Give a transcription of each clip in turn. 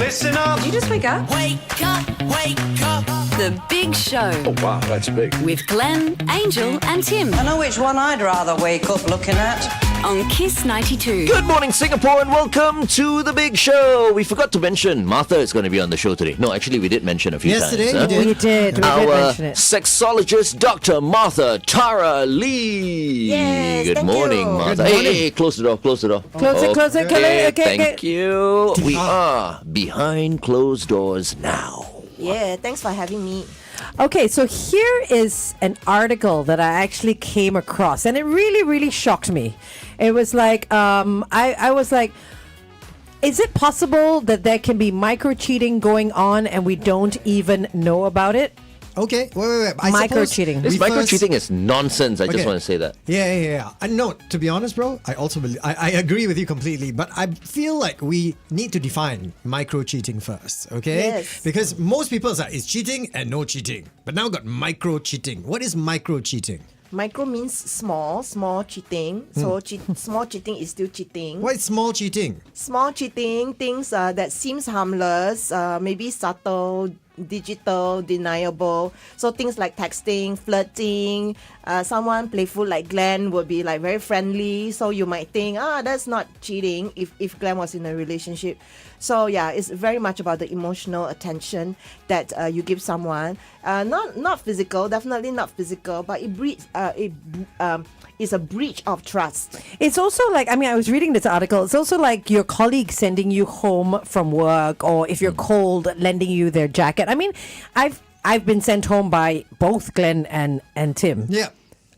Listen up. Did you just wake up? Wake up, wake up. The Big Show Oh, wow, that's big. with Glenn, Angel and Tim I know which one I'd rather wake up looking at. on Kiss 92. Good morning, Singapore, and welcome to the Big Show. We forgot to mention Martha is going to be on the show today. No, actually, we did mention a few Yesterday, times. we did. We did Our mention it. sexologist, Dr. Martha Tara Lee. Yes, Good thank morning, you. Martha. Good morning. Hey, close the door, close the door. Close it, close it. Okay, Okay, thank you. We are behind closed doors now. Yeah, thanks for having me. Okay, so here is an article that I actually came across, and it really, really shocked me. It was like, I was like, is it possible that there can be micro cheating going on and we don't even know about it? Okay, wait. Micro cheating. This micro cheating is nonsense. I just Okay. want to say that. Yeah. No, to be honest, bro, I also believe I agree with you completely, but I feel like we need to define micro cheating first, okay? Yes. Because most people say it's cheating and no cheating, but now got micro cheating. What is micro cheating? Micro means small cheating. So small cheating is still cheating. What is small cheating? Small cheating, things that seems harmless, maybe subtle, digital, deniable. So things like texting, flirting, someone playful like Glenn would be like very friendly. So you might think, that's not cheating if Glenn was in a relationship. So yeah, it's very much about the emotional attention that you give someone. Not physical, definitely not physical, but it's a breach of trust. It's also like, I mean, I was reading this article. It's also like your colleague sending you home from work, or if you're cold, lending you their jacket. I mean, I've been sent home by both Glenn and Tim. Yeah.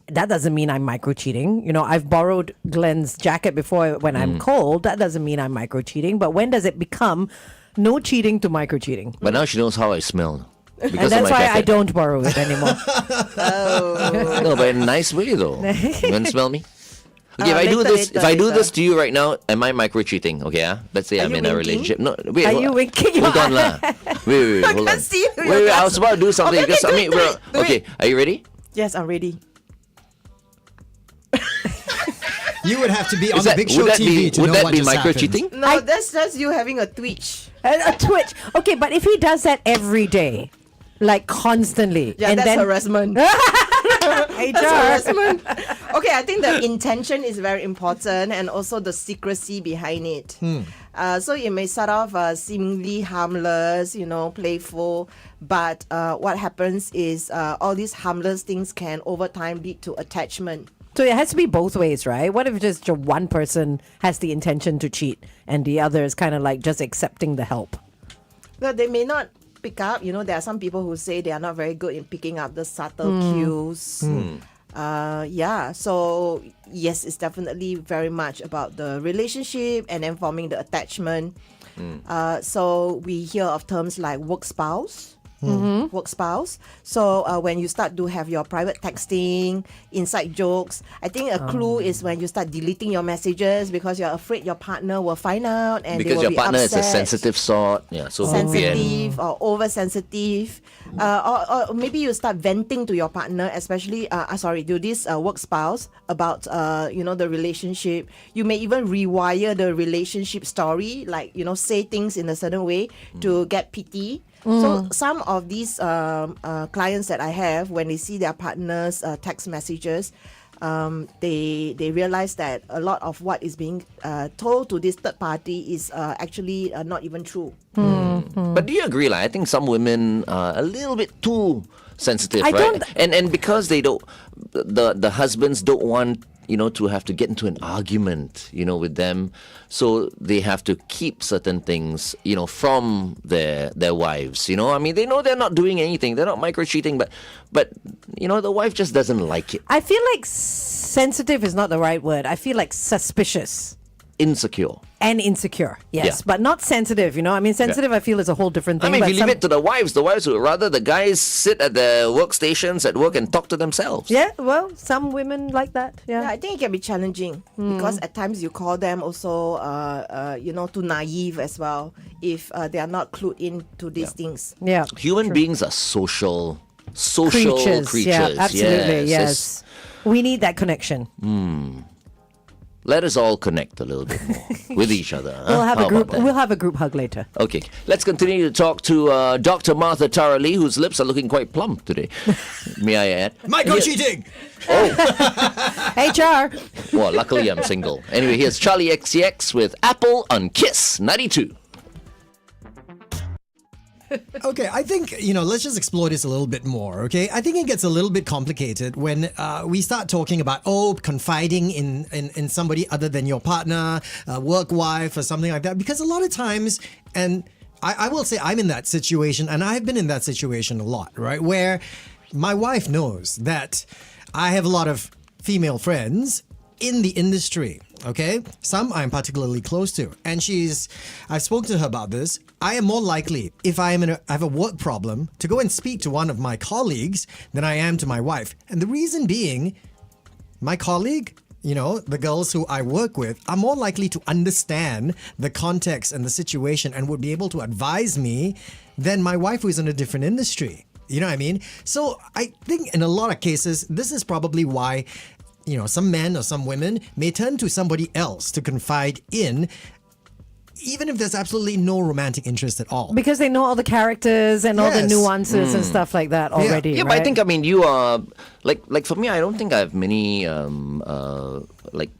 That doesn't mean I'm micro cheating. You know, I've borrowed Glenn's jacket before when I'm cold. That doesn't mean I'm micro cheating. But when does it become no cheating to micro cheating? But now she knows how I smell. Because And of that's my why I jacket. don't borrow it anymore. No, but in a nice way though. You want to smell me? Okay, if I do later, this, if I do later. this to you right now, am I micro cheating? Okay, let's say Are I'm you in a winking? relationship. No, wait. Are you winking? Hold on, lah. Wait, hold on. can't see you. Wait, I was about to do something Okay, because do I it, mean, do we're it, do okay. it. Are you ready? Yes, I'm ready. You would have to be on Is the that, Big Show would that TV be to would know that what be just micro happened. cheating? No, that's just you having a twitch. A twitch. Okay, but if he does that every day, like constantly, Yeah, and that's then harassment. HR. That's harassment. Okay, I think the intention is very important, and also the secrecy behind it. So it may start off seemingly harmless, playful, but what happens is all these harmless things can over time lead to attachment. So it has to be both ways, right? What if just one person has the intention to cheat and the other is kind of like just accepting the help? Well, they may not pick up. There are some people who say they are not very good in picking up the subtle cues. So yes, it's definitely very much about the relationship and then forming the attachment. So we hear of terms like work spouse. Work spouse. So when you start to have your private texting, inside jokes, I think a clue is when you start deleting your messages because you're afraid your partner will find out and they Because will your be partner is a upset. sensitive sort. Yeah, so Sensitive or oversensitive, or maybe you start venting to your partner, especially to this work spouse about the relationship. You may even rewire the relationship story, like say things in a certain way to get pity. So some of these clients that I have, when they see their partner's text messages, they realize that a lot of what is being told to this third party is actually not even true. But do you agree? Like, I think some women are a little bit too sensitive, I right? don't- And because they don't, the husbands don't want to have to get into an argument, with them, so they have to keep certain things, from their wives. I mean, they know they're not doing anything, they're not micro cheating, but the wife just doesn't like it. I feel like sensitive is not the right word. I feel like suspicious Insecure. and insecure. Yes, Yeah. but not sensitive. I mean, sensitive. I feel is a whole different thing. I mean, but if you leave it to the wives would rather the guys sit at their workstations at work and talk to themselves. yeah, well, some women like that. Yeah, Yeah. I think it can be challenging because at times you call them also, too naive as well if they are not clued into these things. Yeah. Human beings are social creatures. Yeah, absolutely. Yes. Yes. We need that connection. let us all connect a little bit more with each other. We'll have How a group. about that? We'll have a group hug later. Okay, let's continue to talk to Dr. Martha Tara Lee, whose lips are looking quite plump today. May I add? Micro-cheating! HR. Well, luckily I'm single. Anyway, here's Charlie XCX with Apple on Kiss 92. Okay, I think, let's just explore this a little bit more, okay? I think it gets a little bit complicated when we start talking about, confiding in somebody other than your partner, work wife, or something like that. Because a lot of times, and I will say I'm in that situation, and I've been in that situation a lot, right? Where my wife knows that I have a lot of female friends in the industry, okay? Some I'm particularly close to. And I've spoken to her about this. I am more likely, if I have a work problem, to go and speak to one of my colleagues than I am to my wife. And the reason being, my colleague, the girls who I work with, are more likely to understand the context and the situation and would be able to advise me than my wife who is in a different industry. You know what I mean? So I think in a lot of cases, this is probably why some men or some women may turn to somebody else to confide in, even if there's absolutely no romantic interest at all. Because they know all the characters and all the Yes. nuances and stuff like that already. Yeah, right? but I think, you are, like for me, I don't think I have many,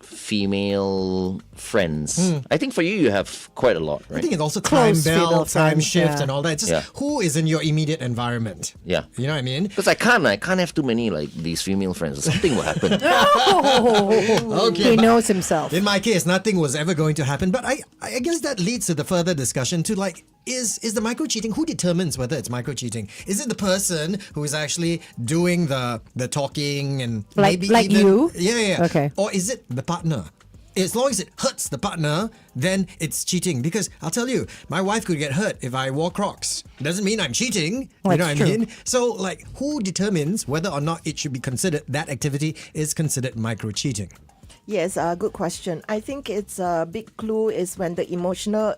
female friends. I think for you have quite a lot, right? I think it's also time Close belt, female time friends, shift, yeah. and all that. It's just Yeah. who is in your immediate environment. Yeah. You know what I mean? Because I can't have too many, these female friends. Something will happen. Okay. He but knows himself. In my case, nothing was ever going to happen. But I guess that leads to the further discussion to is the micro cheating? Who determines whether it's micro cheating? Is it the person who is actually doing the talking and maybe like even, you? Yeah. Okay. Or is it the partner? As long as it hurts the partner, then it's cheating. Because I'll tell you, my wife could get hurt if I wore Crocs. Doesn't mean I'm cheating. You know That's what I true. mean? So, who determines whether or not it should be considered, that activity is considered micro cheating? Yes, good question. I think it's a big clue is when the emotional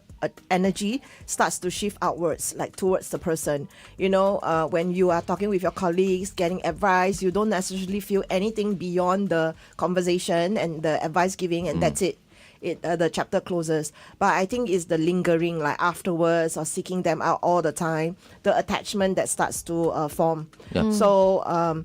energy starts to shift outwards, towards the person. When you are talking with your colleagues, getting advice, you don't necessarily feel anything beyond the conversation and the advice giving, and that's it. The chapter closes. But I think it's the lingering, afterwards, or seeking them out all the time, the attachment that starts to form. Yeah. So,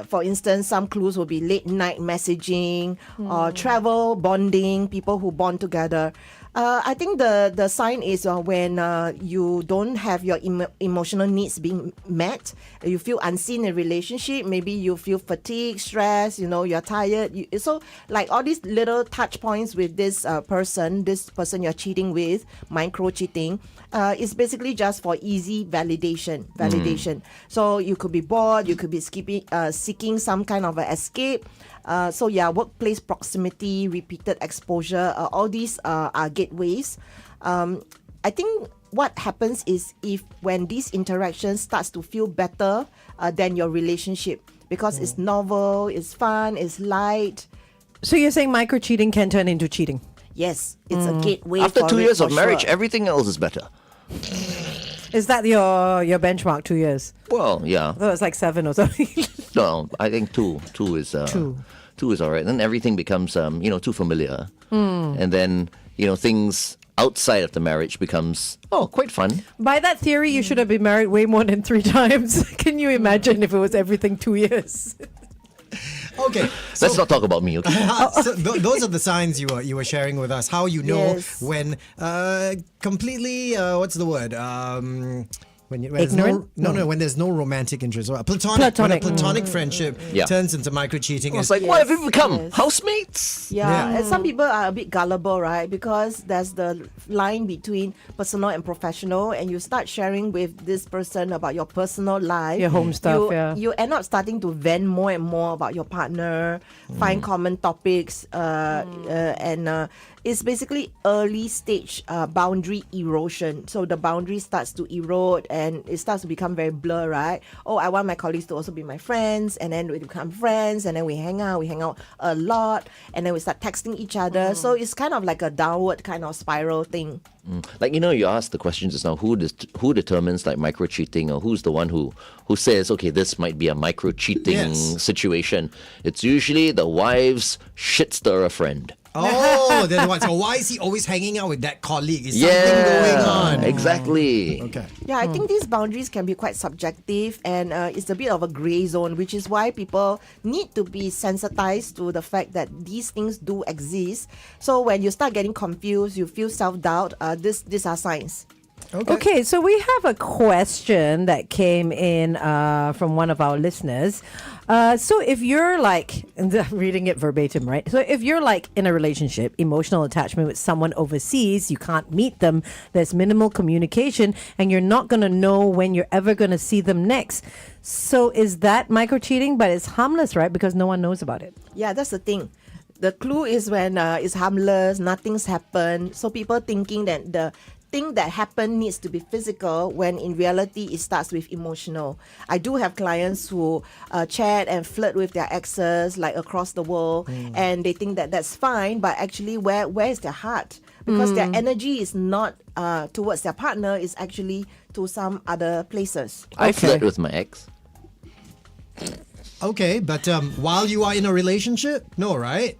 for instance, some clues will be late night messaging or travel, bonding, people who bond together. I think the sign is when you don't have your emotional needs being met, you feel unseen in a relationship, maybe you feel fatigue, stress, you're tired. So all these little touch points with this person you're cheating with, micro cheating, is basically just for easy validation. So you could be bored, you could be seeking some kind of an escape. Workplace proximity, repeated exposure, all these are gateways. I think what happens is when these interactions starts to feel better than your relationship, because it's novel, it's fun, it's light. So you're saying micro cheating can turn into cheating? Yes, it's a gateway. After for 2 it, years for of marriage, sure. everything else is better. Is that your benchmark? 2 years? Well, yeah. Oh, it's like 7 or something. No, I think two. Two is Two is all right. Then everything becomes too familiar, and then things outside of the marriage becomes quite fun. By that theory, you should have been married way more than 3 times. Can you imagine if it was everything 2 years? Okay. Let's not talk about me, okay? So those are the signs you were sharing with us. How you know Yes. when completely what's the word? When there's Ignorant? when there's no romantic interest, or platonic. When a Platonic. platonic friendship Yeah. turns into micro cheating. It's like, what have we become? yes. Housemates? Yeah, and some people are a bit gullible, right? Because there's the line between personal and professional, and you start sharing with this person about your personal life, Your home stuff, yeah. You end up starting to vent more and more about your partner, find common topics, and it's basically early stage boundary erosion. So the boundary starts to erode and it starts to become very blur, right? Oh, I want my colleagues to also be my friends, and then we become friends, and then we hang out a lot, and then we start texting each other. So it's kind of like a downward kind of spiral thing. Like, you asked the question just now, who determines micro cheating, or who's the one who says, okay, this might be a micro cheating Yes. situation? It's usually the wife's shit stirrer friend. Oh, then what? So why is he always hanging out with that colleague? Is something going on? exactly. Okay. Yeah, I think these boundaries can be quite subjective, and it's a bit of a gray zone, which is why people need to be sensitized to the fact that these things do exist. So when you start getting confused, you feel self-doubt, these are signs. Okay, so we have a question that came in from one of our listeners. So if you're like, and I'm reading it verbatim, right? So if you're like in a relationship, emotional attachment with someone overseas, you can't meet them, there's minimal communication, and you're not going to know when you're ever going to see them next. So is that micro cheating? But it's harmless, right? Because no one knows about it. Yeah, that's the thing. The clue is when it's harmless, nothing's happened. So people thinking that the thing that happened needs to be physical, when in reality it starts with emotional. I do have clients who chat and flirt with their exes like across the world, and they think that that's fine, but actually where is their heart? Because their energy is not towards their partner, is actually to some other places. I flirt with my ex. Okay, but while you are in a relationship, no, right?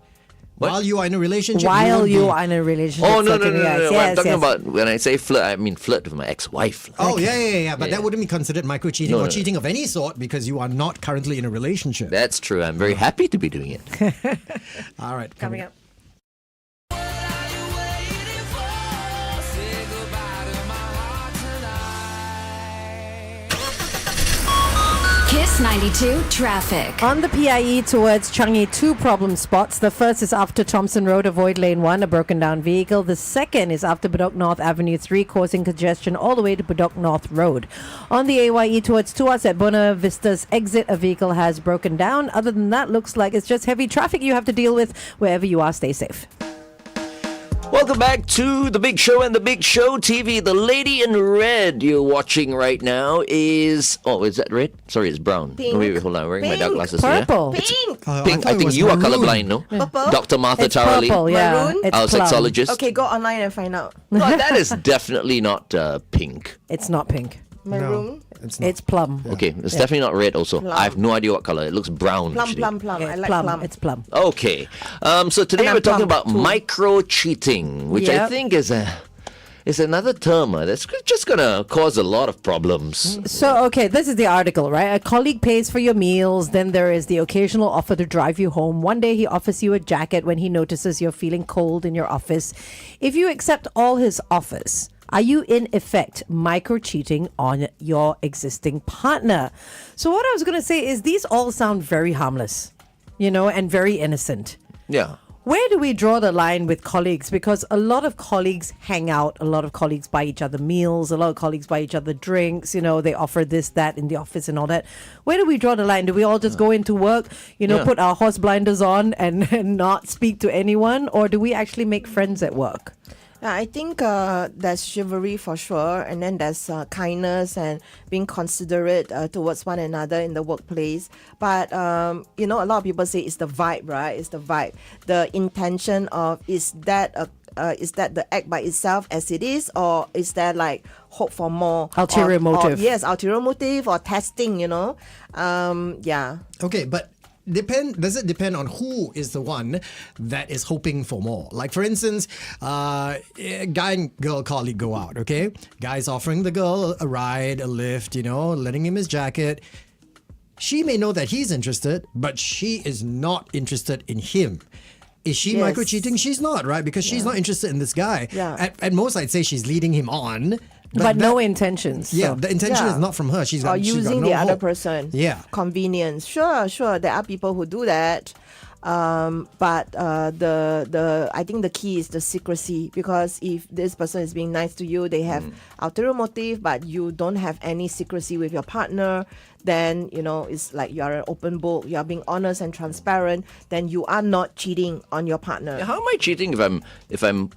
What? While you are in a relationship, While won't you be- are in a relationship. Oh, no. certainly, yes. I'm Yes, talking yes. about, when I say flirt, I mean flirt with my ex-wife. Oh, yeah. But Yeah. that wouldn't be considered micro cheating No, or no. cheating of any sort because you are not currently in a relationship. That's true. I'm very happy to be doing it. All right, Coming up. Kiss 92 traffic. On the PIE towards Changi, two problem spots. The first is after Thompson Road, avoid lane 1, a broken down vehicle. The second is after Bedok North Avenue 3, causing congestion all the way to Bedok North Road. On the AYE towards Tuas at Buona Vista's exit, a vehicle has broken down. Other than that, looks like it's just heavy traffic you have to deal with. Wherever you are, stay safe. Welcome back to The Big Show and The Big Show TV. The lady in red you're watching right now is... Oh, is that red? Sorry, it's brown. Pink. Wait, hold on. I'm wearing my dark Pink. glasses Purple. Pink! Pink. thought I it think was you are maroon. colorblind, no? Purple? Dr. Martha It's Tarali, purple, yeah. Maroon? It's our plum. sexologist. Okay, go online and find out. No, that is definitely not pink. It's not pink. Maroon? It's not. It's plum. Okay, it's definitely not red also. I have no idea what color. It looks brown. Plum, actually. plum. Yeah, I it's like plum. plum. It's plum. Okay. So today And I'm we're talking plum about too. micro cheating, which I Yep. think is another term that's just gonna cause a lot of problems. So, okay, this is the article, right? A colleague pays for your meals. Then there is the occasional offer to drive you home. One day he offers you a jacket when he notices you're feeling cold in your office. If you accept all his offers, are you in effect micro cheating on your existing partner? So what I was going to say is these all sound very harmless, and very innocent. Yeah. Where do we draw the line with colleagues? Because a lot of colleagues hang out, a lot of colleagues buy each other meals, a lot of colleagues buy each other drinks, they offer this, that in the office and all that. Where do we draw the line? Do we all just go into work, Yeah. put our horse blinders on and not speak to anyone? Or do we actually make friends at work? I think there's chivalry for sure, and then there's kindness and being considerate towards one another in the workplace. But a lot of people say it's the vibe, right? It's the vibe, the intention of is that the act by itself as it is, or is there like hope for more Ulterior motive. Yes, ulterior motive or testing. Yeah. Okay, but does it depend on who is the one that is hoping for more? Like, for instance, guy and girl colleague go out, okay? Guy's offering the girl a ride, a lift, letting him his jacket. She may know that he's interested, but she is not interested in him. Is she Yes. micro cheating? She's not, right? Because she's not interested in this guy. Yeah. At most, I'd say she's leading him on. But no intentions. Yeah, so. the intention Yeah. is not from her. She's Or got she's got using no the other hope. person. Yeah. Convenience. Sure. There are people who do that. But I think the key is the secrecy, because if this person is being nice to you, they have ulterior motive, but you don't have any secrecy with your partner, then it's like you are an open book, you are being honest and transparent, then you are not cheating on your partner. How am I cheating if I'm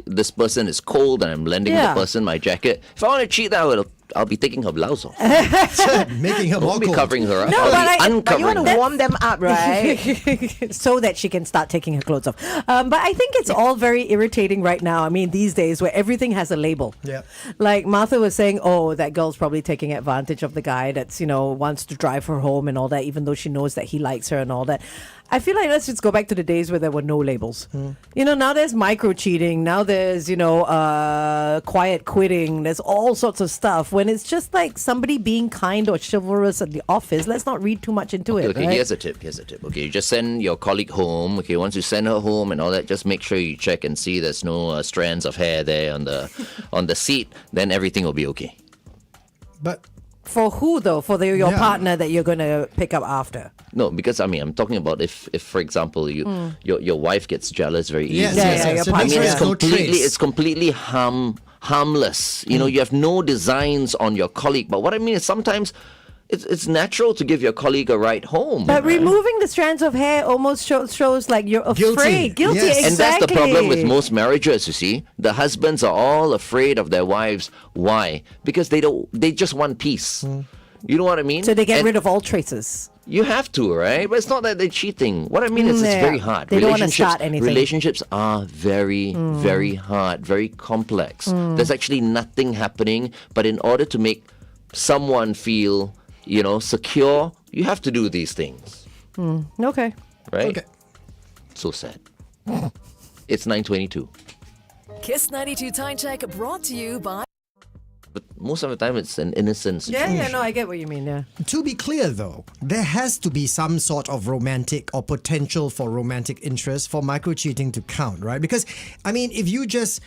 this person is cold and I'm lending Yeah. the person my jacket? If I want to cheat, then I will I'll be taking her blouse off. Making her I more won't be cold. covering her up. No, I'll but be I- But you uncovering want to her. warm them up, right? so that she can start taking her clothes off. But I think it's all very irritating right now. I mean, these days where everything has a label. Yeah. Like Martha was saying, oh, that girl's probably taking advantage of the guy that's, wants to drive her home and all that, even though she knows that he likes her and all that. I feel like let's just go back to the days where there were no labels. Now there's micro cheating. Now there's, quiet quitting. There's all sorts of stuff. When it's just like somebody being kind or chivalrous at the office, let's not read too much into it. Okay, right? here's a tip. Okay, you just send your colleague home. Okay, once you send her home and all that, just make sure you check and see there's no strands of hair there on the seat. Then everything will be okay. But For who though? For your Yeah. partner that you're going to pick up after? No, because I'm talking about if for example, your wife gets jealous very yes, easily. yes, Yeah, yes. your So I make partner- mean, sure it's there's no completely trace. it's completely harmless. You have no designs on your colleague. But what I mean is sometimes it's natural to give your colleague a ride home. But right? removing the strands of hair almost shows like you're afraid. Guilty, Yes. exactly. And that's the problem with most marriages, you see. The husbands are all afraid of their wives. Why? Because they just want peace. You know what I mean? So they get And rid of all traces. You have to, right? But it's not that they're cheating. What I mean is it's Yeah. very hard. They don't wanna start anything. Relationships are very, very hard, very complex. There's actually nothing happening, but in order to make someone feel, secure, you have to do these things, Okay. right? Okay. So sad. It's 9:22. Kiss 92 Time Check brought to you by. But most of the time, it's an innocent situation. Yeah, no, I get what you mean. Yeah. To be clear, though, there has to be some sort of romantic or potential for romantic interest for micro cheating to count, right? Because, I mean, if you just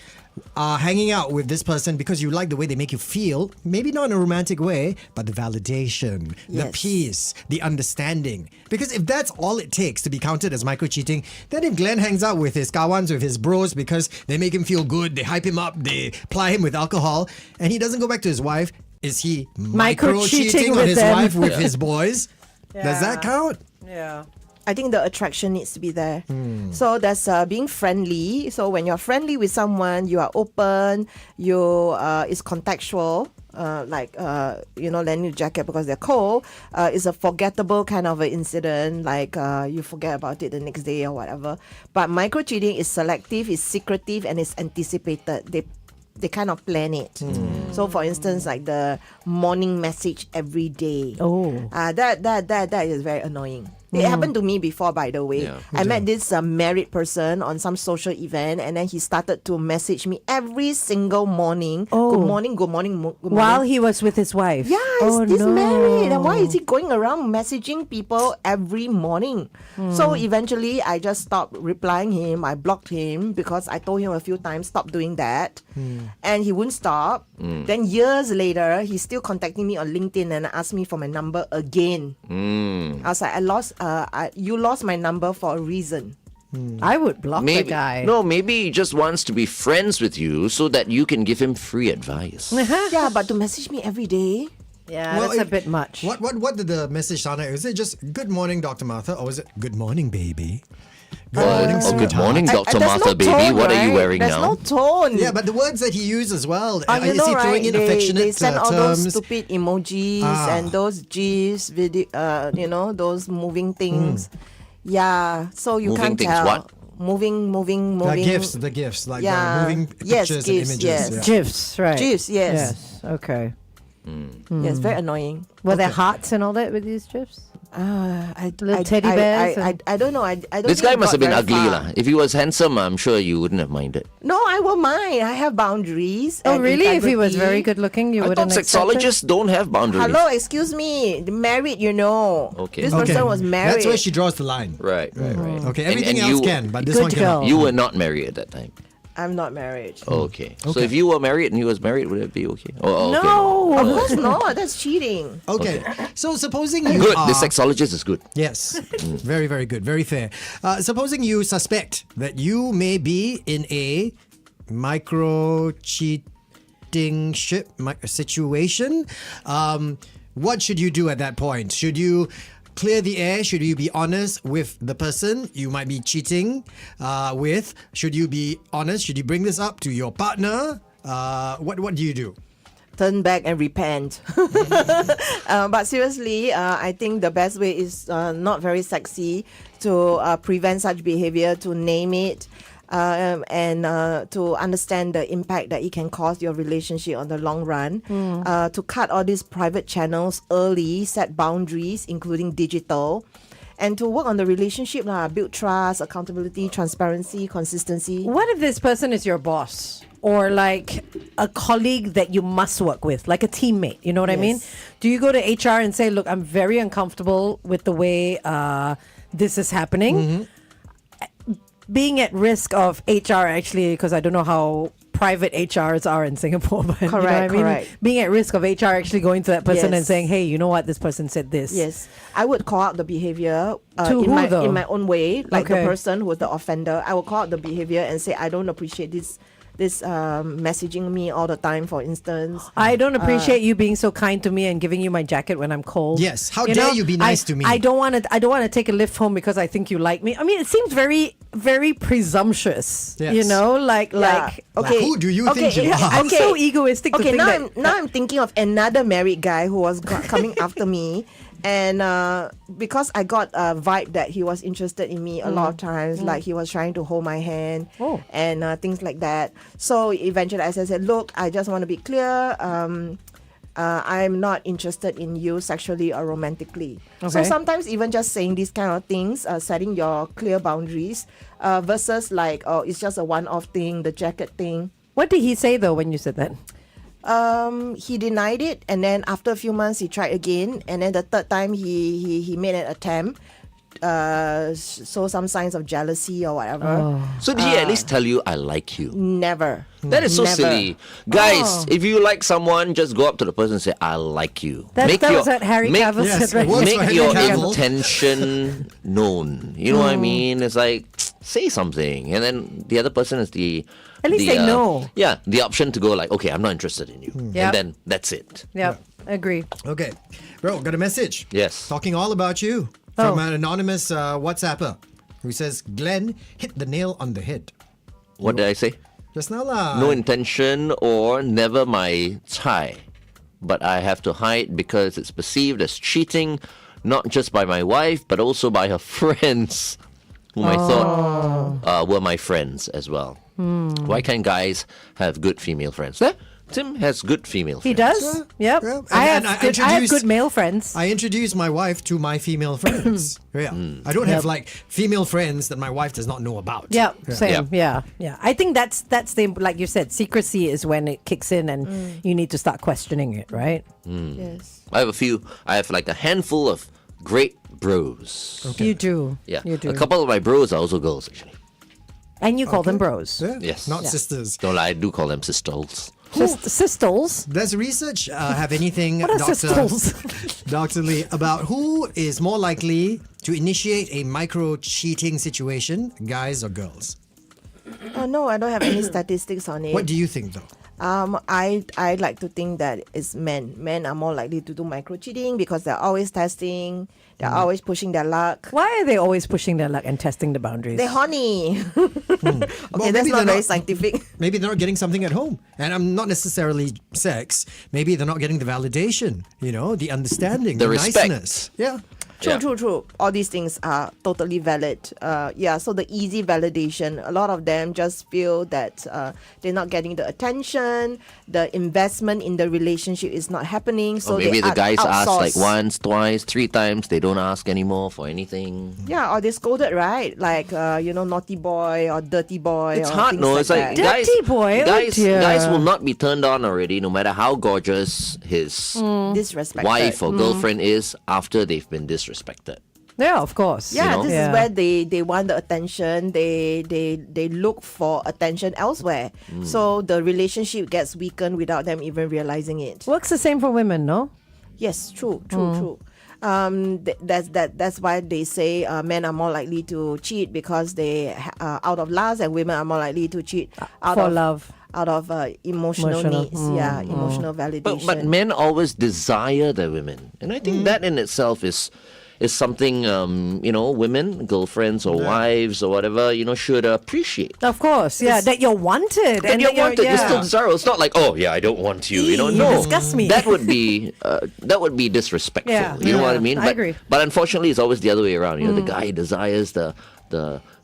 are hanging out with this person because you like the way they make you feel, maybe not in a romantic way, but the validation, the Yes. peace, the understanding. Because if that's all it takes to be counted as micro cheating, then if Glenn hangs out with his kawans, with his bros, because they make him feel good, they hype him up, they ply him with alcohol, and he doesn't go back to his wife, is he micro cheating Micro-cheating on with his them. wife with his boys? Does Yeah. that count? Yeah. I think the attraction needs to be there. So there's being friendly. So when you're friendly with someone, you are open. It's contextual. Lending a jacket because they're cold. It's a forgettable kind of an incident. Like you forget about it the next day or whatever. But micro cheating is selective, it's secretive, and it's anticipated. They kind of plan it. So, for instance, like the morning message every day. Oh. That is very annoying. It happened to me before, by the way. Yeah. I met this married person on some social event, and then he started to message me every single morning. Oh. Good morning, good morning, good morning. While he was with his wife. Yeah, oh, he's no. married. And why is he going around messaging people every morning? So eventually, I just stopped replying him. I blocked him because I told him a few times, stop doing that. And he wouldn't stop. Then years later, he's still contacting me on LinkedIn and asked me for my number again. I was like, you lost my number for a reason. I would block the guy. No, maybe he just wants to be friends with you so that you can give him free advice. Yeah, but to message me every day. Yeah, Well, that's a if- bit much. What did the message sound like? Is it just good morning, Dr. Martha, or was it good morning, baby? Good morning, Oh, good sweetheart. morning, Dr. There's Martha, no baby. tone, What are you right? wearing There's now? no tone. Yeah, but the words that he used as well. Oh, Is he throwing in affectionate they send all those terms? stupid emojis and those GIFs, those moving things. Yeah, so you Moving can't things, tell. what? Moving. The gifts, like Yeah. the moving Yes, pictures gifs, and images. yes. Yeah. GIFs, right? GIFs, yes. Yes. Okay. Yes, very annoying. Were there hearts and all that with these GIFs? Little teddy bears I don't know. I don't. This think guy it must have got been very ugly, far. lah. If he was handsome, I'm sure you wouldn't have minded. No, I will mind. I have boundaries. Oh, and really? If he was integrity. very good looking, you I wouldn't thought accept it? sexologists don't have boundaries. Hello, excuse me. Married, Okay. This Okay. person was married. That's where she draws the line. Right. Okay, And- everything and else you- can, but this Good one cannot. girl. You were not married at that time. I'm not married. Okay. So Okay. if you were married and he was married, would it be okay? Oh, okay. No. Of course not. That's cheating. Okay, so supposing you Good. are... The sexologist is good. Yes, very, very good, very fair. Supposing you suspect that you may be in a micro cheating situation, what should you do at that point? Should you clear the air? Should you be honest with the person you might be cheating with? Should you be honest? Should you bring this up to your partner? What do you do? turn back and repent. But seriously, I think the best way is not very sexy to prevent such behavior, to name it. And to understand the impact that it can cause your relationship on the long run, to cut all these private channels early, set boundaries, including digital, and to work on the relationship, build trust, accountability, transparency, consistency. What if this person is your boss? Or like a colleague that you must work with, like a teammate, you know what I mean? Do you go to HR and say, look, I'm very uncomfortable with the way this is happening? Being at risk of HR, actually, because I don't know how private HRs are in Singapore, but you know what I mean? Correct. Being at risk of HR actually going to that person Yes. and saying, hey, you know what, this person said this. Yes, I would call out the behavior To in who, my though? in my own way, like Okay. the person who's the offender. I will call out the behavior and say, I don't appreciate this messaging me all the time, for instance. I don't appreciate you being so kind to me and giving you my jacket when I'm cold. Yes, how dare you be nice to me? I don't want to take a lift home because I think you like me. I mean, it seems very, very presumptuous. Yes. You know, like Okay. who do you think you are? I'm Okay. so egoistic to Okay, think now that. I'm thinking of another married guy who was coming after me, and because I got a vibe that he was interested in me a lot of times, like he was trying to hold my hand and things like that. So eventually I said, look, I just want to be clear. I'm not interested in you sexually or romantically. So Okay. sometimes even just saying these kind of things, setting your clear boundaries versus like, oh, it's just a one-off thing, the jacket thing. What did he say though when you said that? He denied it, and then after a few months he tried again, and then the third time he made an attempt, show some signs of jealousy or whatever. So did he at least tell you, I like you? Never. That is so Never. silly. Guys, if you like someone, just go up to the person and say, I like you. That was what Harry Cavill Yes, said, right? it works for Make Henry your Cavill. intention known. You know what I mean? It's like, say something. And then the other person is At least say no. Yeah, the option to go like, okay, I'm not interested in you. Yep. And then that's it. Yep, agree. Okay. Bro, got a message. Yes. Talking all about you from an anonymous WhatsApper who says, Glenn hit the nail on the head. What did I say? Just now lah. No intention or never my tie. But I have to hide because it's perceived as cheating, not just by my wife, but also by her friends, whom I thought were my friends as well. Why can't guys have good female friends? Tim has good female friends. He does? Yep. Yeah. I And have I good, I have introduced- good male friends. I introduced my wife to my female friends. Yeah. I don't have like female friends that my wife does not know about. Yeah, same. Yeah. Yeah. I think that's the, like you said, secrecy is when it kicks in and you need to start questioning it, right? Yes. I have like a handful of great bros. You do. Yeah. You do. A couple of my bros are also girls, actually. And you call them bros. Yeah. Yes. Not sisters. Don't lie, I do call them sisters. Sisters. Does research have anything, What are Dr. sisters? Dr. Lee, about who is more likely to initiate a micro cheating situation, guys or girls? No, I don't have any statistics on it. What do you think though? I like to think that it's men. Men are more likely to do micro cheating because they're always testing. They're always pushing their luck. Why are they always pushing their luck and testing the boundaries? They're horny. Well, Okay, that's maybe not they're very not- scientific. Maybe they're not getting something at home. And I'm not necessarily sex. Maybe they're not getting the validation, the understanding, The the respect. niceness. Yeah. True. All these things are totally valid. So the easy validation, a lot of them just feel that they're not getting the attention, the investment in the relationship is not happening. So Or maybe they the guys ask like outsource. once, twice, 3 times. They don't ask anymore for anything. Yeah, or they scolded, right? Like, naughty boy or dirty boy. It's or hard, things no? like It's like that. guys, Dirty boy, oh guys, dear. guys will not be turned on already, no matter how gorgeous his Disrespected. wife or girlfriend is after they've been disrespected. Yeah, of course. Yeah, know? this is where they want the attention. They look for attention elsewhere. So the relationship gets weakened without them even realizing it. Works the same for women, no? Yes, true. That's why they say men are more likely to cheat because they are out of lust, and women are more likely to cheat out For of love. out of emotional Emotional. needs. Yeah, emotional validation. But men always desire their women, and I think that in itself is is something women, girlfriends or wives or whatever, should appreciate. Of course, that you're wanted. That you're wanted. You're still sorrow. It's not like, oh yeah, I don't want you. You No, disgust me. that would be disrespectful. Yeah, you know what I mean? I agree. But unfortunately, it's always the other way around. The guy desires the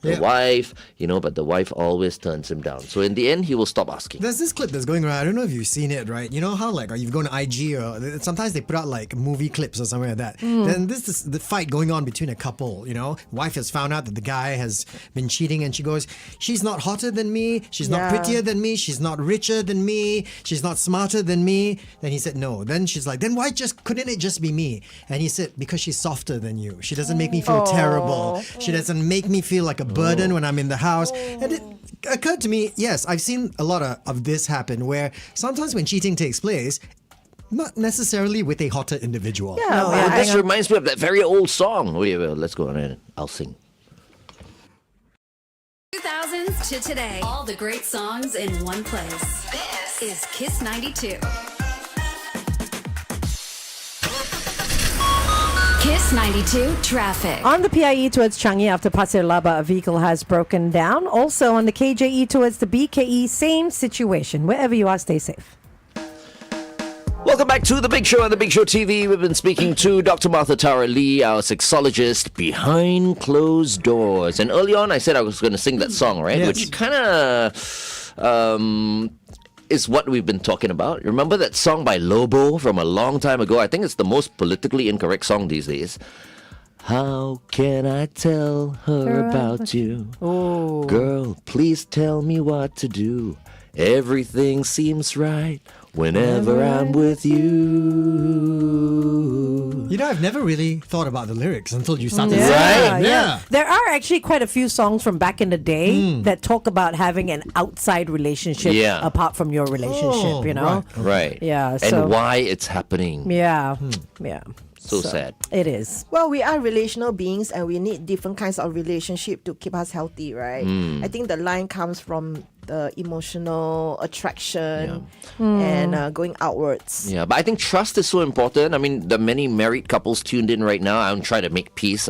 wife, but the wife always turns him down. So in the end, he will stop asking. There's this clip that's going around. I don't know if you've seen it, right? You know how you've gone to IG or sometimes they put out like movie clips or something like that. Then this is the fight going on between a couple. Wife has found out that the guy has been cheating, and she goes, "She's not hotter than me. She's not prettier than me. She's not richer than me. She's not smarter than me." Then he said no. Then she's like, "Then why couldn't it just be me?" And he said, "Because she's softer than you. She doesn't make me feel terrible. She doesn't make me feel like a burden when I'm in the house." And it occurred to me, yes, I've seen a lot of this happen where sometimes when cheating takes place, not necessarily with a hotter individual. This reminds me of that very old song. Wait, let's go on in. I'll sing. 2000s to today. All the great songs in one place. This is Kiss 92. Kiss 92 traffic. On the PIE towards Changi after Pasir Laba, a vehicle has broken down. Also on the KJE towards the BKE, same situation. Wherever you are, stay safe. Welcome back to The Big Show on The Big Show TV. We've been speaking to Dr. Martha Tara Lee, our sexologist behind closed doors. And early on, I said I was going to sing that song, right? Yes. Which kind of is what we've been talking about. Remember that song by Lobo from a long time ago? I think it's the most politically incorrect song these days. How can I tell her about you? Oh. Girl, please tell me what to do. Everything seems right whenever I'm with you. I've never really thought about the lyrics until you started Yeah, singing. yeah. There are actually quite a few songs from back in the day that talk about having an outside relationship apart from your relationship, Right. Yeah, so- And why it's happening. Yeah. Yeah. So sad. It is. Well, we are relational beings and we need different kinds of relationship to keep us healthy, right? I think the line comes from the emotional attraction and going outwards. Yeah, but I think trust is so important. I mean, the many married couples tuned in right now, I'm trying to make peace.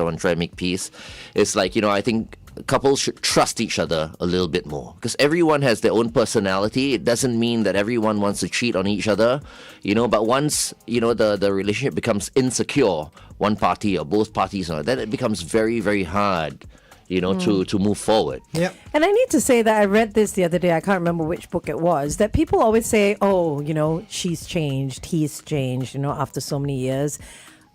It's like, I think couples should trust each other a little bit more because everyone has their own personality. It doesn't mean that everyone wants to cheat on each other, but once, the relationship becomes insecure, one party or both parties, then it becomes very, very hard, to move forward. Yep. And I need to say that I read this the other day. I can't remember which book it was. That people always say, oh, she's changed, he's changed, after so many years.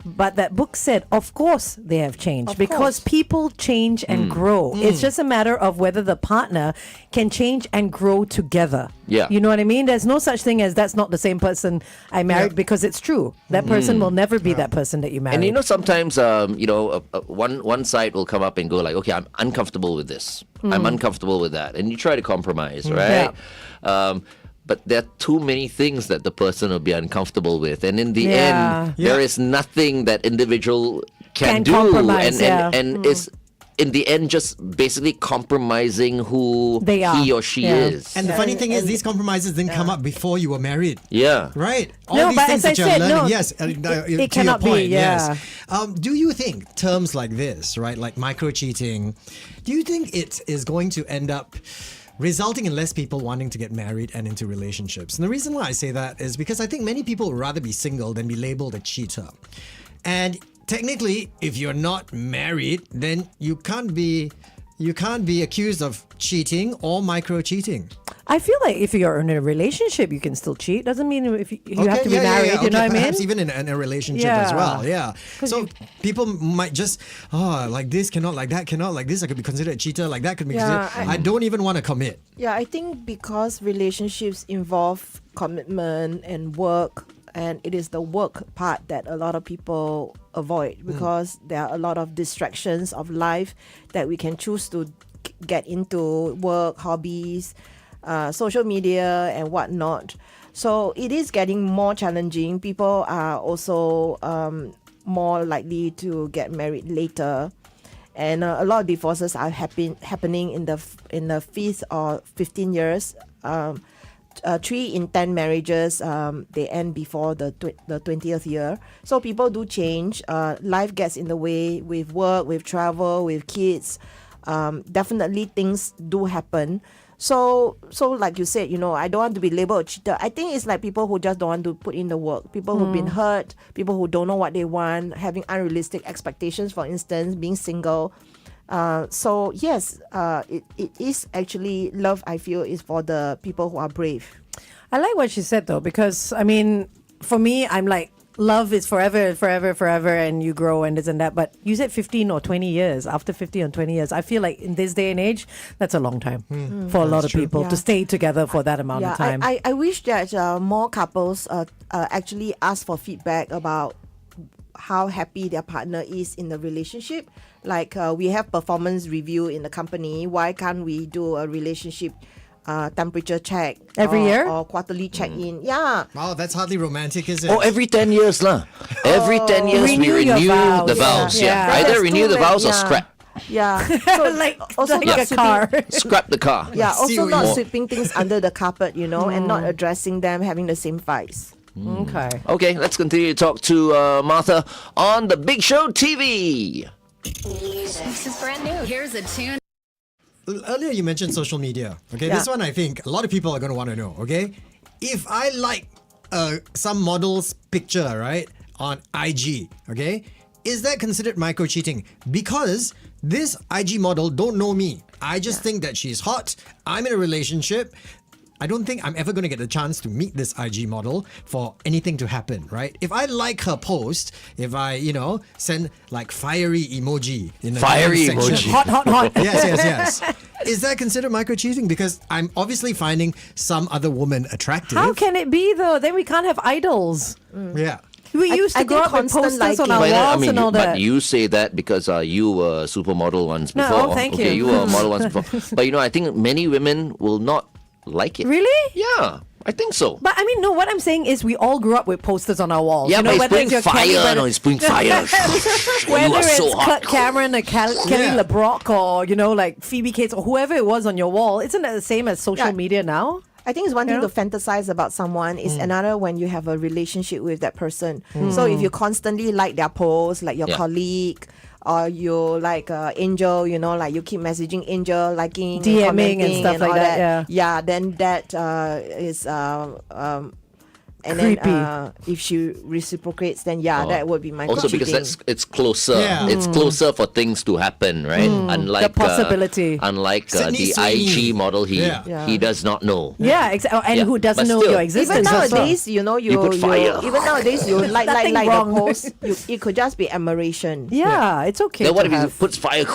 But that book said, of course they have changed because people change and grow. It's just a matter of whether the partner can change and grow together. Yeah. You know what I mean? There's no such thing as that's not the same person I married because it's true. That person will never be that person that you married. And sometimes, one side will come up and go like, okay, I'm uncomfortable with this. I'm uncomfortable with that. And you try to compromise, right? But there are too many things that the person will be uncomfortable with. And in the end, there is nothing that individual can do. Compromise, and is in the end just basically compromising who he or she is. And the funny thing is, these compromises didn't come up before you were married. Yeah. Right? All No, these but things as that I you're said, learning, no, yes. it To cannot your be, point, yeah. yes. Do you think terms like this, right, like micro-cheating, do you think it is going to end up resulting in less people wanting to get married and into relationships? And the reason why I say that is because I think many people would rather be single than be labeled a cheater. And technically, if you're not married, then you can't be accused of cheating or micro-cheating. I feel like if you're in a relationship, you can still cheat. Doesn't mean if you have to be married. You know what I mean? Perhaps even in a relationship as well. Yeah. So people might just, like this cannot, like that cannot, like this I could be considered a cheater, like that could be considered. I don't even want to commit. Yeah, I think because relationships involve commitment and work, and it is the work part that a lot of people avoid because there are a lot of distractions of life that we can choose to get into: work, hobbies, social media and whatnot. So it is getting more challenging. People are also more likely to get married later. And a lot of divorces are happening in the 5th or 15 years. 3 in 10 marriages they end before the 20th year. So people do change. Life gets in the way with work, with travel, with kids. Definitely things do happen. So like you said, I don't want to be labeled a cheater. I think it's like people who just don't want to put in the work. People who've been hurt, people who don't know what they want, having unrealistic expectations, for instance, being single. So yes, it is actually love, I feel, is for the people who are brave. I like what she said though, because I mean, for me, I'm like, love is forever, and you grow and this and that. But you said 15 or 20 years. After 15 or 20 years, I feel like in this day and age, that's a long time for a lot of people to stay together for that amount of time. I wish that more couples actually ask for feedback about how happy their partner is in the relationship. Like we have performance review in the company. Why can't we do a relationship temperature check every year or quarterly check-in? Yeah. Wow, that's hardly romantic, is it? Oh, every 10 years lah. Every 10 years we Renew your renew vows. the vows. Yeah. Yeah. Yeah. Either That's renew too the vows or late, scrap. Yeah. So like also like not a sweeping, car. Scrap the car. yeah, also not More. sweeping things under the carpet, and not addressing them, having the same fights. Okay. Okay, let's continue to talk to Martha on the Big Show TV. This is brand new. Here's a tune. Earlier you mentioned social media. Okay, Yeah. this one I think a lot of people are going to want to know. Okay, if I like some model's picture, right, on IG, okay, is that considered micro cheating? Because this IG model don't know me. I just think that she's hot. I'm in a relationship. I don't think I'm ever going to get the chance to meet this IG model for anything to happen, right? If I like her post, if I, send like fiery emoji in the Fiery comment section, emoji. Hot. yes. Is that considered micro cheating? Because I'm obviously finding some other woman attractive. How can it be though? Then we can't have idols. Yeah. We used to I grow think up with constant posters on our liking. But, walls and all that. but you say that because you were a supermodel once No, before. thank okay, you. you were a model once before. But I think many women will not like it. Really? Yeah, I think so. But I mean, no, what I'm saying is we all grew up with posters on our walls. Yeah, but it's whether putting your Kelly fire. Brother- No, it's putting fire. You Whether are so it's hot. Kurt Cameron or Kelly Yeah. LeBrock or, like Phoebe Cates or whoever it was on your wall, isn't that the same as social Yeah. media now? I think it's one thing Yeah. to fantasize about someone. It's another when you have a relationship with that person. So if you constantly like their posts, like your Yeah. colleague, or you like Angel, like you keep messaging Angel, liking, DMing and commenting stuff like all that, Yeah, then that is and Creepy. then if she reciprocates, then that would be my Also because it's closer. Yeah. It's closer for things to happen, right? Unlike The possibility. unlike Sydney the Sweeney. IG model, he Yeah. he does not know. Yeah, exactly. And Yeah, who doesn't but know still. your even existence? as well. nowadays, You put fire. even nowadays you like Nothing the wrong. post. It could just be admiration. Yeah, it's okay. Then what to if he have. puts fire?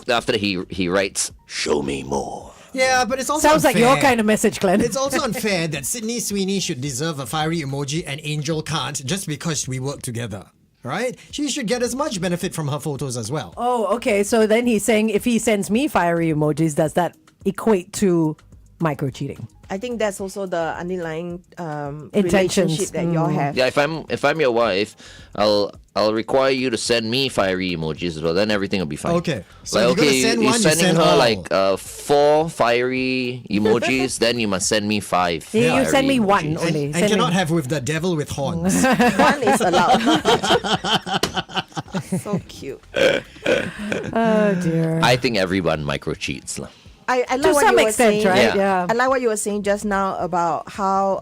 After that he writes, "Show me more." Yeah, but it's also Sounds like your unfair. kind of message, Glenn. It's also unfair that Sydney Sweeney should deserve a fiery emoji and Angel can't just because we work together. Right? She should get as much benefit from her photos as well. Oh, okay. So then he's saying if he sends me fiery emojis, does that equate to micro cheating? I think that's also the underlying Intentions. relationship that y'all have. Yeah, if I'm your wife, I'll require you to send me fiery emojis as well. Then everything will be fine. Okay. So Like, you're gonna okay, send you're one, you sending send her all. like 4 fiery emojis. Then you must send me 5. You fiery send me one emojis. only. And Send cannot me- have with the devil with horns. One is allowed. So cute. Oh dear. I think everyone micro cheats lah. I like To what some you were extent, saying. right? Yeah. I like what you were saying just now about how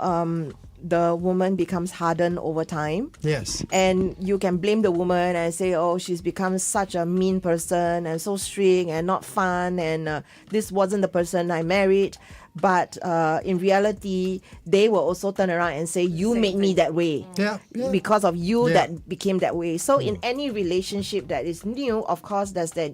the woman becomes hardened over time. Yes. And you can blame the woman and say, oh, she's become such a mean person and so strict and not fun, and this wasn't the person I married. But in reality, they will also turn around and say, you made me that way. Yeah, yeah. Because of you Yeah. that became that way. So in any relationship that is new, of course, there's that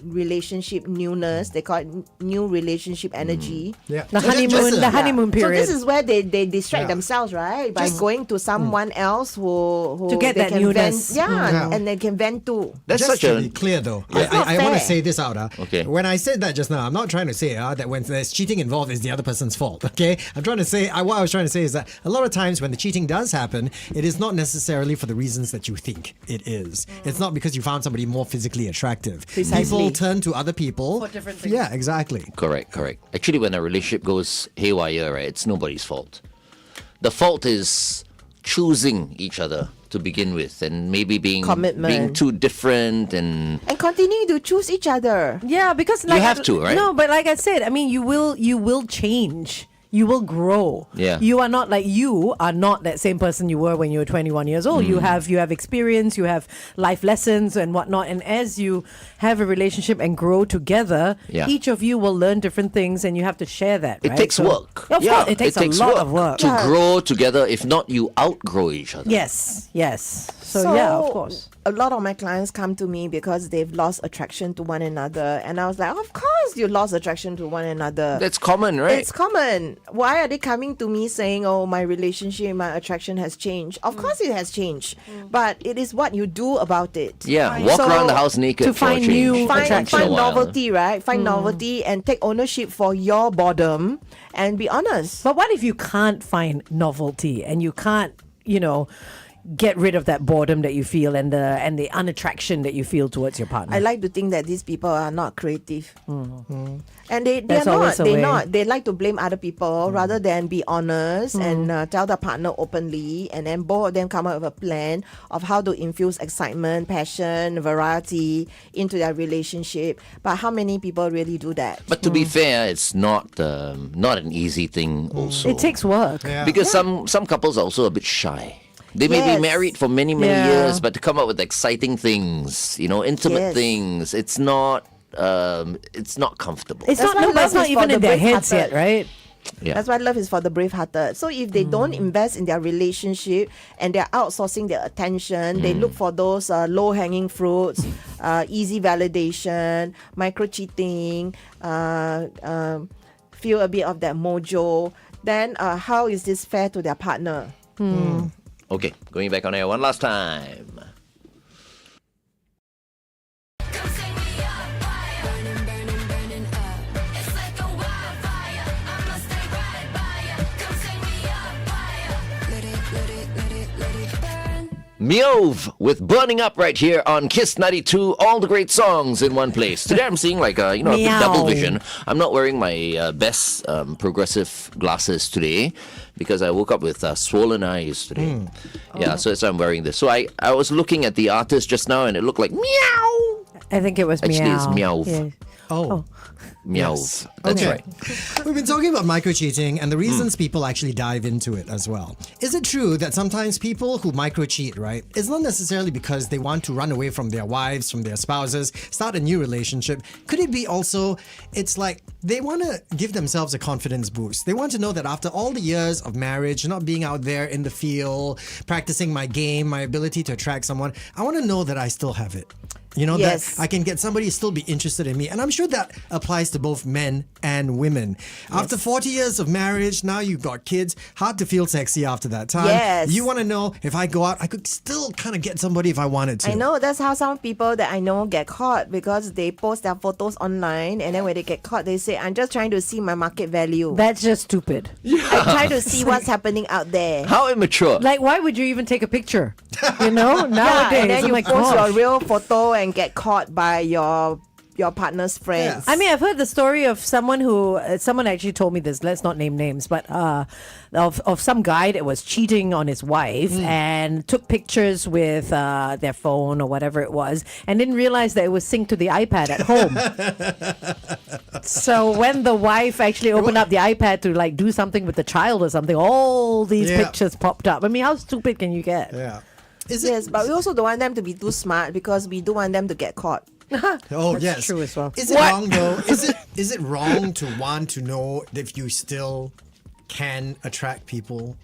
relationship newness. They call it new relationship energy. Yeah. The So honeymoon, the honeymoon So period. this is where they distract Yeah. themselves, right? By going to someone else who To get they that can newness. vent, Yeah. and they can vent to. That's Just such to a be clear though, It's not I want to fair. say this out. Okay. When I said that just now, I'm not trying to say that when there's cheating involved, is the other person's fault. Okay, I'm trying to say what I was trying to say is that a lot of times when the cheating does happen, it is not necessarily for the reasons that you think it is. It's not because you found somebody more physically attractive. Precisely. People turn to other people For different things. Yeah, exactly. Correct. Actually, when a relationship goes haywire, right, it's nobody's fault. The fault is choosing each other to begin with, and maybe being Commitment. too different, and continue to choose each other. Yeah, because like have to, right? No, but like I said, I mean, you will change. You will grow. Yeah. You are not that same person you were when you were 21 years old. You have experience, you have life lessons and whatnot. And as you have a relationship and grow together, Yeah. each of you will learn different things, and you have to share that. it right? takes work. Of course, it takes a lot of work. to grow together. If not, you outgrow each other. Yes. So yeah, of course. A lot of my clients come to me because they've lost attraction to one another, and I was like, of course you lost attraction to one another. That's common, right? It's common. Why are they coming to me saying, oh, my relationship, my attraction has changed? Of course it has changed, but it is what you do about it. Yeah, walk So, around the house naked to for a find change. new Once in a Find while. novelty, right? Find novelty and take ownership for your boredom and be honest. But what if you can't find novelty and you can't, get rid of that boredom that you feel and the unattraction that you feel towards your partner? I like to think that these people are not creative. And they're That's always not. a They're way. not. They like to blame other people rather than be honest and tell their partner openly. And then both of them come up with a plan of how to infuse excitement, passion, variety into their relationship. But how many people really do that? But to be fair, it's not an easy thing. Also, It takes work. Yeah. because some couples are also a bit shy. They may Yes. be married for many Yeah. years, but to come up with exciting things, intimate Yes. things, it's not comfortable. It's That's not, why no, but it's love not is for even the in their heads yet, brave-hearted. right? Yeah. That's why love is for the brave-hearted. So if they don't invest in their relationship and they're outsourcing their attention, they look for those low-hanging fruits, easy validation, micro-cheating, feel a bit of that mojo, then how is this fair to their partner? Okay, going back on air one last time. Meov with Burning Up right here on Kiss 92. All the great songs in one place. Today I'm seeing like a bit Meow. double vision. I'm not wearing my best progressive glasses today because I woke up with swollen eyes today. Yeah, so that's why I'm wearing this. So I was looking at the artist just now and it looked like meow. I think it was Actually, it's meow. meow. Yeah. Oh. Meow. Yes. That's Okay. right. We've been talking about micro-cheating and the reasons people actually dive into it as well. Is it true that sometimes people who micro-cheat, right, it's not necessarily because they want to run away from their wives, from their spouses, start a new relationship? Could it be also, it's like they want to give themselves a confidence boost. They want to know that after all the years of marriage, not being out there in the field, practicing my game, my ability to attract someone, I want to know that I still have it. Yes. That I can get somebody to still be interested in me. And I'm sure that applies to both men and women. After 40 years of marriage, now you've got kids, hard to feel sexy after that time. Yes. You want to know if I go out, I could still kind of get somebody if I wanted to. I know that's how some people that I know get caught because they post their photos online and then when they get caught, they say, I'm just trying to see my market value. That's just stupid. I'm trying to see what's happening out there. How immature. Like, why would you even take a picture? Yeah, Nowadays, and then oh you my post gosh. your real photo and get caught by your partner's friends. I mean, I've heard the story of someone who, someone actually told me this, let's not name names, but of some guy that was cheating on his wife and took pictures with their phone or whatever it was and didn't realize that it was synced to the iPad at home. So when the wife actually opened up the iPad to like do something with the child or something, all these Yeah. pictures popped up. I mean, how stupid can you get? Yeah. Is it? Yes, but we also don't want them to be too smart because we do want them to get caught. Oh, That's yes. true as well. Is it wrong though? Is it wrong to want to know if you still can attract people?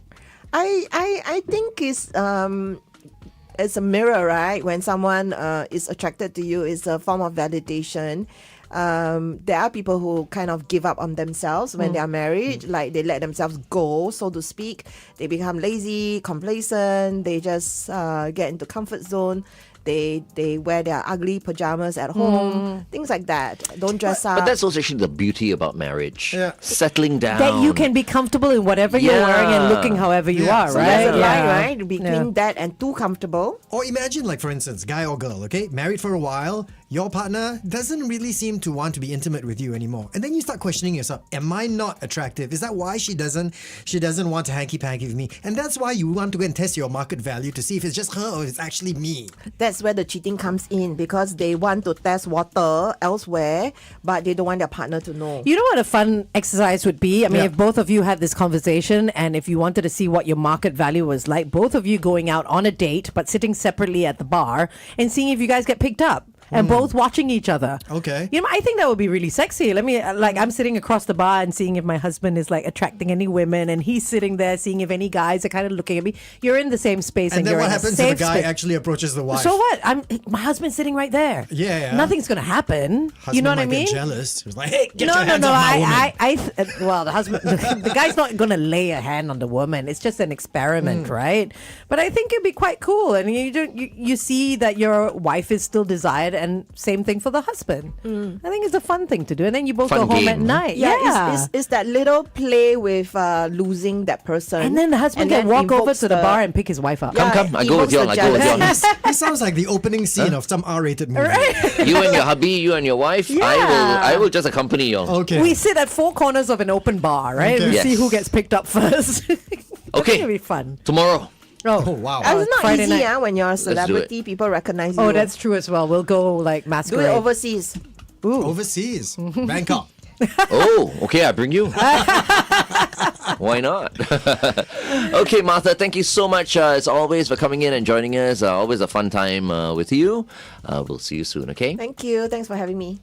I think it's a mirror, right? When someone is attracted to you, it's a form of validation. There are people who kind of give up on themselves when they are married, like they let themselves go, so to speak. They become lazy, complacent. They just get into comfort zone. they wear their ugly pajamas at home, things like that. Don't dress up. But that's also actually the beauty about marriage. Yeah. Settling down. That you can be comfortable in whatever you're wearing and looking however you Yeah. are, So right? There's a line, Yeah. right? Between that and too comfortable. Or imagine, like, for instance, guy or girl, okay, married for a while, your partner doesn't really seem to want to be intimate with you anymore. And then you start questioning yourself, am I not attractive? Is that why she doesn't want to hanky-panky with me? And that's why you want to go and test your market value to see if it's just her or it's actually me. That's where the cheating comes in, because they want to test water elsewhere, but they don't want their partner to know. You know what a fun exercise would be? I mean, Yeah. if both of you had this conversation and if you wanted to see what your market value was like, both of you going out on a date but sitting separately at the bar and seeing if you guys get picked up. And both watching each other. Okay. You know, I think that would be really sexy. Let me, like, I'm sitting across the bar and seeing if my husband is, like, attracting any women, and he's sitting there seeing if any guys are kind of looking at me. You're in the same space, And then you're what in a happens if safe the guy space. actually approaches the wife? So what? My husband's sitting right there. Yeah. Nothing's gonna happen. Husband You know what I might mean? get jealous. He's like, hey, get No, your no, hands no. off my woman. Well, the husband, the guy's not going to lay a hand on the woman. It's just an experiment, right? But I think it'd be quite cool, and you see that your wife is still desired, and same thing for the husband. I think it's a fun thing to do, and then you both Fun go home game, at huh? night. It's that little play with losing that person. And then the husband can then walk over invokes to the bar and pick his wife up. Yeah, Come, I go with evokes y'all, the I go with y'all. jealousy. This sounds like the opening scene of some R-rated movie. You and your hubby, you and your wife. I will just accompany you. Okay. We sit at four corners of an open bar, right? Okay. We see Yes. who gets picked up first. I Okay. think it'll be fun. Tomorrow. Oh, wow. It's not Friday easy night. when you're a do it. celebrity. People recognize you. Oh, that's true as well. We'll go like Do masquerade. it overseas. Overseas. Bangkok. Oh, okay, I bring you. Why not? Okay, Martha, thank you so much as always for coming in and joining us. Always a fun time with you. We'll see you soon, okay? Thank you. Thanks for having me.